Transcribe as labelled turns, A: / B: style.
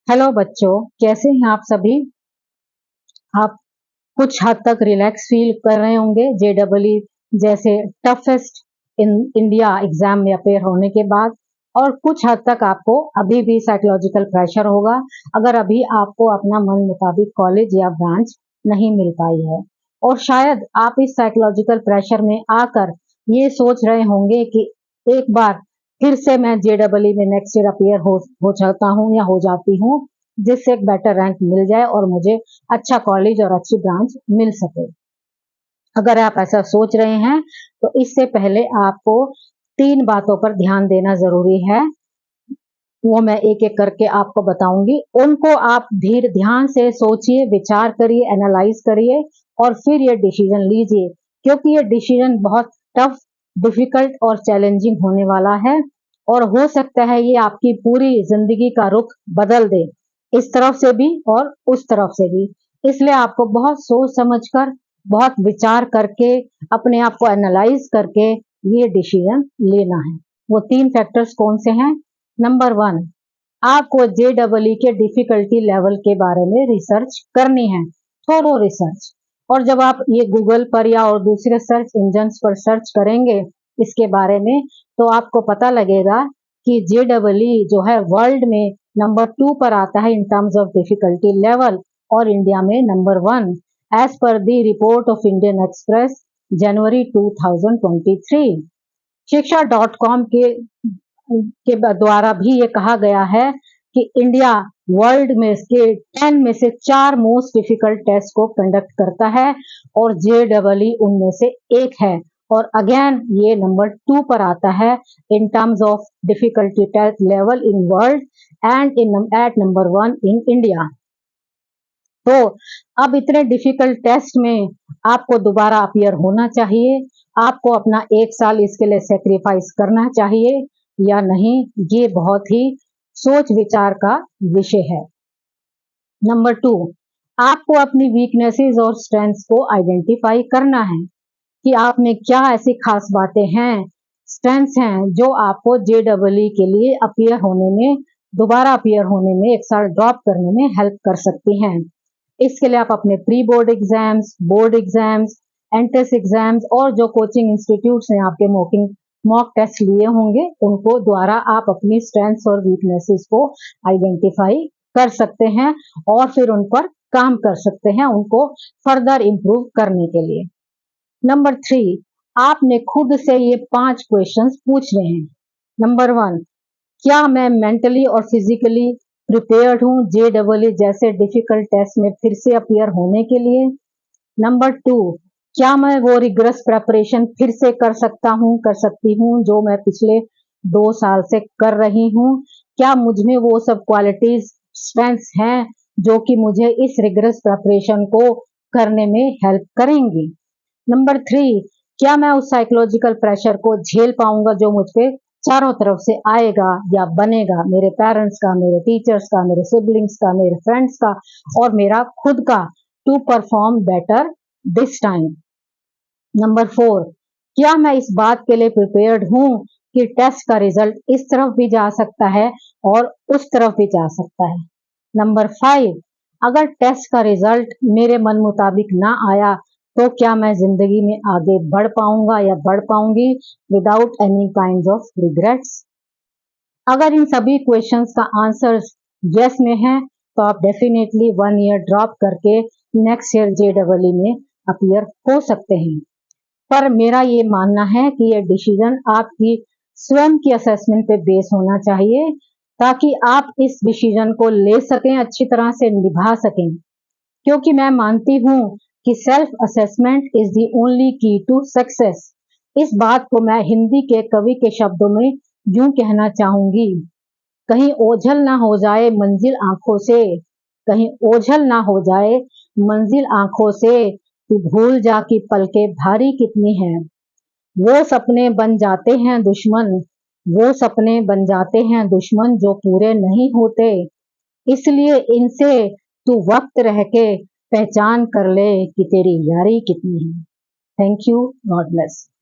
A: Hello बच्चों, कैसे हैं आप सभी। आप कुछ हद तक रिलैक्स फील कर रहे होंगे जेडबलई जैसे टफेस्ट इन इंडिया एग्जाम में अपेयर होने के बाद, और कुछ हद तक आपको अभी भी साइकोलॉजिकल प्रेशर होगा अगर अभी आपको अपना मन मुताबिक कॉलेज या ब्रांच नहीं मिल पाई है। और शायद आप इस साइकोलॉजिकल प्रेशर में आकर ये सोच रहे होंगे कि एक बार फिर से मैं जेडबलई में नेक्स्ट ईयर अपेयर हो जाता हूँ या हो जाती हूँ, जिससे एक बेटर रैंक मिल जाए और मुझे अच्छा कॉलेज और अच्छी ब्रांच मिल सके। अगर आप ऐसा सोच रहे हैं तो इससे पहले आपको 3 बातों पर ध्यान देना जरूरी है। वो मैं एक एक करके आपको बताऊंगी, उनको आप ध्यान से सोचिए, विचार करिए, एनालाइज करिए और फिर ये डिसीजन लीजिए, क्योंकि ये डिसीजन बहुत टफ, डिफिकल्ट और चैलेंजिंग होने वाला है और हो सकता है ये आपकी पूरी जिंदगी का रुख बदल दे, इस तरफ से भी और उस तरफ से भी। इसलिए आपको बहुत सोच समझकर, बहुत विचार करके, अपने आप को एनालाइज करके ये डिसीजन लेना है। वो 3 फैक्टर्स कौन से हैं? नंबर 1, आपको जेडबलई के डिफिकल्टी लेवल के बारे में रिसर्च करनी है, थोरो रिसर्च। और जब आप ये गूगल पर या और दूसरे सर्च इंजन पर सर्च करेंगे इसके बारे में, तो आपको पता लगेगा कि जेडबलई जो है वर्ल्ड में नंबर 2 पर आता है in terms of difficulty level, और इंडिया में number 1 as per the report of Indian Express January 2023। शिक्षा.com के द्वारा भी ये कहा गया है कि इंडिया वर्ल्ड में इसके 10 में से 4 मोस्ट डिफिकल्ट टेस्ट को कंडक्ट करता है और जेडबलई उनमें से एक है। और अगेन ये नंबर 2 पर आता है in terms of difficulty test level in world and at number 1 in India. तो अब इतने डिफिकल्ट टेस्ट में आपको दोबारा अपियर होना चाहिए, आपको अपना 1 साल इसके लिए सेक्रीफाइस करना चाहिए या नहीं, ये बहुत ही सोच विचार का विषय है। नंबर 2, आपको अपनी वीकनेसेस और स्ट्रेंथ्स को आइडेंटिफाई करना है कि आप में क्या ऐसी खास बातें हैं, स्ट्रेंथ्स हैं जो आपको जेडबलई के लिए अपियर होने में, दोबारा अपियर होने में, 1 साल ड्रॉप करने में हेल्प कर सकती हैं। इसके लिए आप अपने pre board exams, board exams, entrance exams और जो कोचिंग इंस्टीट्यूट्स ने आपके मॉक टेस्ट लिए होंगे उनको द्वारा आप अपनी स्ट्रेंथ्स और वीकनेसेस को आइडेंटिफाई कर सकते हैं और फिर उन पर काम कर सकते हैं, उनको फर्दर इंप्रूव करने के लिए। नंबर 3, आपने खुद से ये 5 क्वेश्चंस पूछने हैं। नंबर 1, क्या मैं मेंटली और फिजिकली प्रिपेयर्ड हूँ जेडबलई जैसे डिफिकल्ट टेस्ट में फिर से अपियर होने के लिए? नंबर 2, क्या मैं वो रिग्रेस प्रेपरेशन फिर से कर सकती हूँ जो मैं पिछले 2 साल से कर रही हूँ? क्या मुझ में वो सब क्वालिटीज, स्ट्रेंथ्स हैं जो कि मुझे इस रिग्रेस प्रेपरेशन को करने में हेल्प करेंगी? नंबर 3, क्या मैं उस साइकोलॉजिकल प्रेशर को झेल पाऊंगा जो मुझ पे चारों तरफ से आएगा या बनेगा, मेरे पेरेंट्स का, मेरे टीचर्स का, मेरे सिबलिंग्स का, मेरे फ्रेंड्स का और मेरा खुद का, to perform better this time? Number 4, क्या मैं इस बात के लिए प्रिपेयर्ड हूँ कि टेस्ट का रिजल्ट इस तरफ भी जा सकता है और उस तरफ भी जा सकता है? नंबर 5, अगर टेस्ट का रिजल्ट मेरे मन मुताबिक ना आया तो क्या मैं जिंदगी में आगे बढ़ पाऊंगा या बढ़ पाऊंगी without any kind of regrets? अगर इन सभी क्वेश्चंस का आंसर यस में है तो आप डेफिनेटली 1 ईयर ड्रॉप करके नेक्स्ट ईयर जेडबलई में अपियर हो सकते हैं। पर मेरा ये मानना है कि ये डिसीजन आपकी स्वयं की असेसमेंट पे बेस होना चाहिए ताकि आप इस डिसीजन को ले सकें, अच्छी तरह से निभा सकें, क्योंकि मैं मानती हूँ कि self assessment is the only की टू सक्सेस। इस बात को मैं हिंदी के कवि के शब्दों में यूं कहना चाहूंगी, कहीं ओझल ना हो जाए मंजिल आंखों से, कहीं ओझल ना हो जाए मंजिल आंखों से, तू भूल जा कि पलके भारी कितनी हैं। वो सपने बन जाते हैं दुश्मन, वो सपने बन जाते हैं दुश्मन जो पूरे नहीं होते, इसलिए इनसे तू वक्त रह के पहचान कर ले कि तेरी यारी कितनी है। Thank you, God bless.